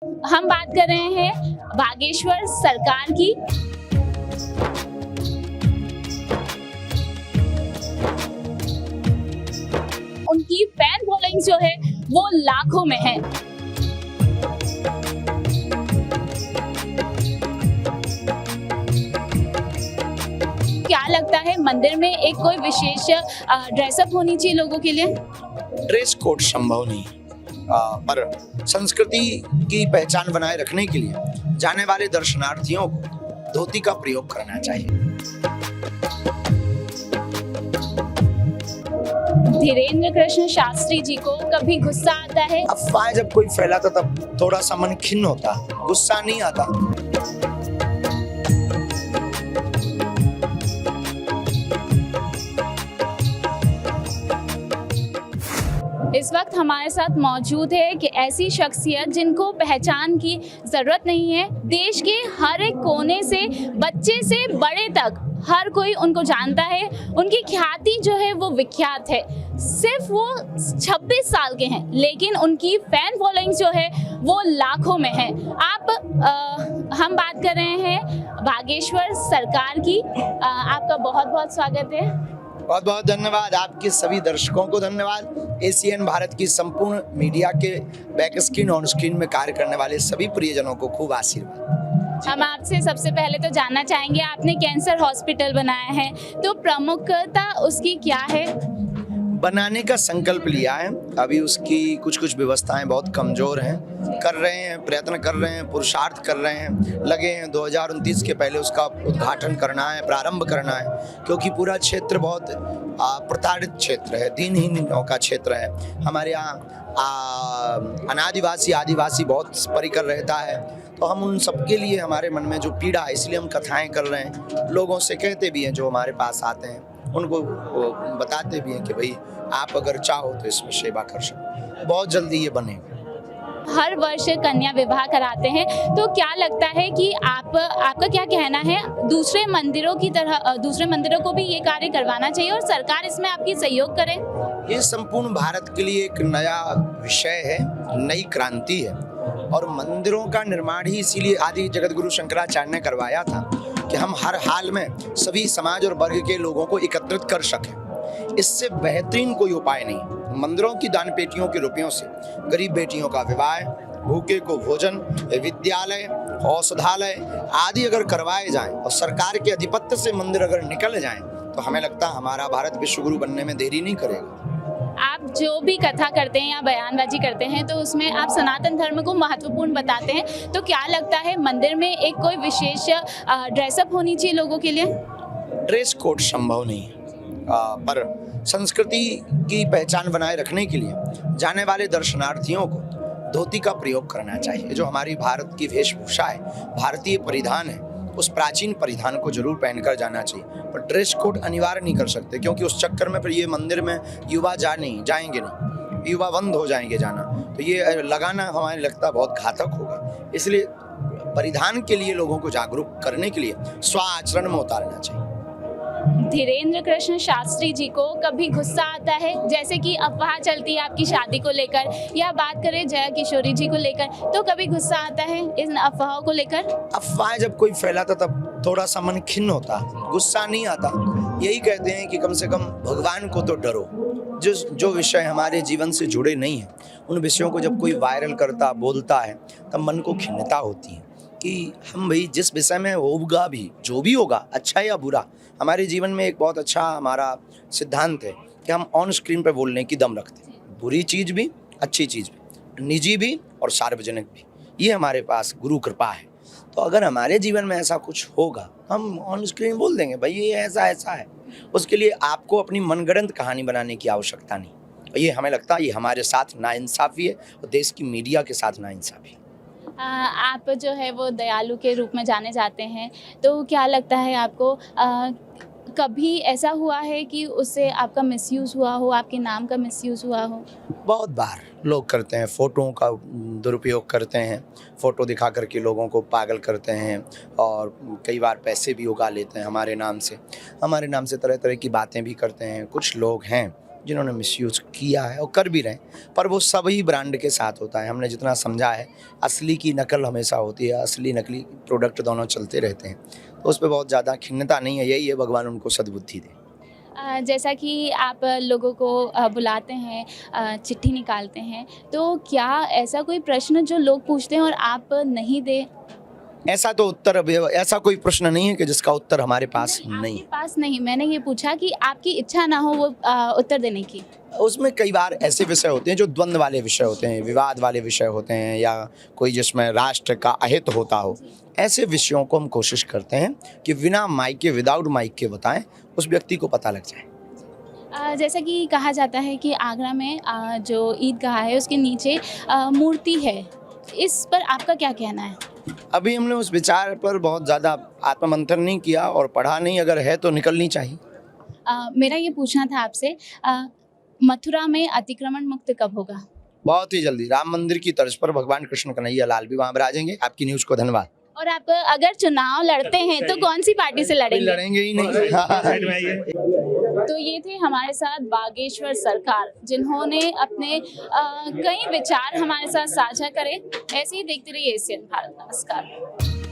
हम बात कर रहे हैं बागेश्वर सरकार की। उनकी फैन फॉलोइंग जो है वो लाखों में है। क्या लगता है मंदिर में एक कोई विशेष ड्रेसअप होनी चाहिए लोगों के लिए? ड्रेस कोड संभव नहीं पर संस्कृति की पहचान बनाए रखने के लिए जाने वाले दर्शनार्थियों को धोती का प्रयोग करना चाहिए। धीरेन्द्र कृष्ण शास्त्री जी को कभी गुस्सा आता है? अफवाह जब कोई फैलाता तब थोड़ा सा मन खिन्न होता, गुस्सा नहीं आता। इस वक्त हमारे साथ मौजूद है कि ऐसी शख्सियत जिनको पहचान की ज़रूरत नहीं है। देश के हर एक कोने से बच्चे से बड़े तक हर कोई उनको जानता है। उनकी ख्याति जो है वो विख्यात है। सिर्फ वो 26 साल के हैं लेकिन उनकी फैन फॉलोइंग जो है वो लाखों में है। हम बात कर रहे हैं बागेश्वर सरकार की। आपका बहुत बहुत स्वागत है। बहुत बहुत धन्यवाद। आपके सभी दर्शकों को धन्यवाद। एसीएन भारत की संपूर्ण मीडिया के बैक स्क्रीन ऑन स्क्रीन में कार्य करने वाले सभी प्रियजनों को खूब आशीर्वाद। हम आपसे सबसे पहले तो जानना चाहेंगे, आपने कैंसर हॉस्पिटल बनाया है तो प्रमुखता उसकी क्या है? बनाने का संकल्प लिया है। अभी उसकी कुछ व्यवस्थाएं बहुत कमजोर हैं। कर रहे हैं, प्रयत्न कर रहे हैं, पुरुषार्थ कर रहे हैं, लगे हैं। 2029 के पहले उसका उद्घाटन करना है, प्रारंभ करना है, क्योंकि पूरा क्षेत्र बहुत प्रताड़ित क्षेत्र है, दीनहीनों का क्षेत्र है। हमारे यहाँ अनादिवासी आदिवासी बहुत परिकर रहता है, तो हम उन सबके लिए हमारे मन में जो पीड़ा है, इसलिए हम कथाएं कर रहे हैं। लोगों से कहते भी हैं जो हमारे पास आते हैं, उनको बताते भी हैं कि भाई आप अगर चाहो तो इसमें सेवा कर सकते। बहुत जल्दी ये बनेगा। हर वर्ष कन्या विवाह कराते हैं, तो क्या लगता है कि आपका क्या कहना है, दूसरे मंदिरों की तरह दूसरे मंदिरों को भी ये कार्य करवाना चाहिए और सरकार इसमें आपकी सहयोग करे? ये संपूर्ण भारत के लिए एक नया विषय है, नई क्रांति है। और मंदिरों का निर्माण ही इसीलिए आदि जगत गुरु शंकराचार्य ने करवाया था कि हम हर हाल में सभी समाज और वर्ग के लोगों को एकत्रित कर सकें। इससे बेहतरीन कोई उपाय नहीं। मंदिरों की दान पेटियों के रुपयों से गरीब बेटियों का विवाह, भूखे को भोजन, विद्यालय, औषधालय आदि अगर करवाए जाएं और सरकार के आधिपत्य से मंदिर अगर निकल जाएं, तो हमें लगता है हमारा भारत विश्वगुरु बनने में देरी नहीं करेगा। आप जो भी कथा करते हैं या बयानबाजी करते हैं तो उसमें आप सनातन धर्म को महत्वपूर्ण बताते हैं, तो क्या लगता है मंदिर में एक कोई विशेष ड्रेसअप होनी चाहिए लोगों के लिए? ड्रेस कोड संभव नहीं पर संस्कृति की पहचान बनाए रखने के लिए जाने वाले दर्शनार्थियों को धोती का प्रयोग करना चाहिए। जो हमारी भारत की वेशभूषा है, भारतीय परिधान है, उस प्राचीन परिधान को जरूर पहनकर जाना चाहिए। पर ड्रेस कोड अनिवार्य नहीं कर सकते, क्योंकि उस चक्कर में फिर ये मंदिर में युवा जाएंगे नहीं, युवा बंद हो जाएंगे जाना, तो ये लगाना हमारे लगता बहुत घातक होगा। इसलिए परिधान के लिए लोगों को जागरूक करने के लिए स्व आचरण में उतारना चाहिए। धीरेन्द्र कृष्ण शास्त्री जी को कभी गुस्सा आता है, जैसे कि अफवाह चलती है आपकी शादी को लेकर, या बात करें जया किशोरी जी को लेकर, तो कभी गुस्सा आता है इन अफवाहों को लेकर? अफवाह जब कोई फैलाता तब थोड़ा सा मन खिन्न होता, गुस्सा नहीं आता। यही कहते हैं कि कम से कम भगवान को तो डरो। जो विषय हमारे जीवन से जुड़े नहीं है, उन विषयों को जब कोई वायरल करता बोलता है तब मन को खिन्नता होती है कि हम भाई जिस विषय में होगा भी, जो भी होगा अच्छा या बुरा, हमारे जीवन में एक बहुत अच्छा हमारा सिद्धांत है कि हम ऑन स्क्रीन पर बोलने की दम रखते हैं। बुरी चीज़ भी, अच्छी चीज़ भी, निजी भी और सार्वजनिक भी, ये हमारे पास गुरु कृपा है। तो अगर हमारे जीवन में ऐसा कुछ होगा हम ऑन स्क्रीन बोल देंगे भाई ये ऐसा ऐसा है। उसके लिए आपको अपनी मनगढ़ंत कहानी बनाने की आवश्यकता नहीं। ये हमें लगता है ये हमारे साथ नाइंसाफ़ी है और देश की मीडिया के साथ नाइंसाफ़ी है। आप जो है वो दयालु के रूप में जाने जाते हैं, तो क्या लगता है आपको कभी ऐसा हुआ है कि उससे आपका मिसयूज़ हुआ हो, आपके नाम का मिसयूज़ हुआ हो? बहुत बार लोग करते हैं, फ़ोटों का दुरुपयोग करते हैं, फ़ोटो दिखा करके लोगों को पागल करते हैं और कई बार पैसे भी उगा लेते हैं हमारे नाम से तरह तरह की बातें भी करते हैं। कुछ लोग हैं जिन्होंने मिसयूज किया है और कर भी रहे हैं, पर वो सभी ब्रांड के साथ होता है। हमने जितना समझा है, असली की नकल हमेशा होती है, असली नकली प्रोडक्ट दोनों चलते रहते हैं, तो उस पर बहुत ज़्यादा खिन्नता नहीं है। यही है, भगवान उनको सद्बुद्धि दे। जैसा कि आप लोगों को बुलाते हैं, चिट्ठी निकालते हैं, तो क्या ऐसा कोई प्रश्न जो लोग पूछते हैं और आप नहीं दे? ऐसा तो उत्तर अभी ऐसा कोई प्रश्न नहीं है कि जिसका उत्तर हमारे पास नहीं। आपके पास नहीं, मैंने ये पूछा कि आपकी इच्छा ना हो वो उत्तर देने की। उसमें कई बार ऐसे विषय होते हैं जो द्वंद्व वाले विषय होते हैं, विवाद वाले विषय होते हैं, या कोई जिसमें राष्ट्र का अहित होता हो। ऐसे विषयों को हम कोशिश करते हैं कि बिना माइक के, विदाउट माइक के बताएं, उस व्यक्ति को पता लग जाए। जैसा कि कहा जाता है कि आगरा में जो ईदगाह है उसके नीचे मूर्ति है, इस पर आपका क्या कहना है? अभी हमने उस विचार पर बहुत ज़्यादा आत्ममंथन नहीं किया और पढ़ा नहीं। अगर है तो निकलनी चाहिए। मेरा ये पूछना था आपसे, मथुरा में अतिक्रमण मुक्त कब होगा? बहुत ही जल्दी। राम मंदिर की तर्ज पर भगवान कृष्ण कन्हैया लाल भी वहाँ विराजेंगे। आपकी न्यूज़ को धन्यवाद। और आप अगर चुनाव लड़ते हैं तो कौन सी पार्टी से लड़ेंगे? लड़ेंगे ही नहीं। तो ये थे हमारे साथ बागेश्वर सरकार, जिन्होंने अपने कई विचार हमारे साथ साझा करे। ऐसे ही देखते रहिए एशियन भारत। नमस्कार।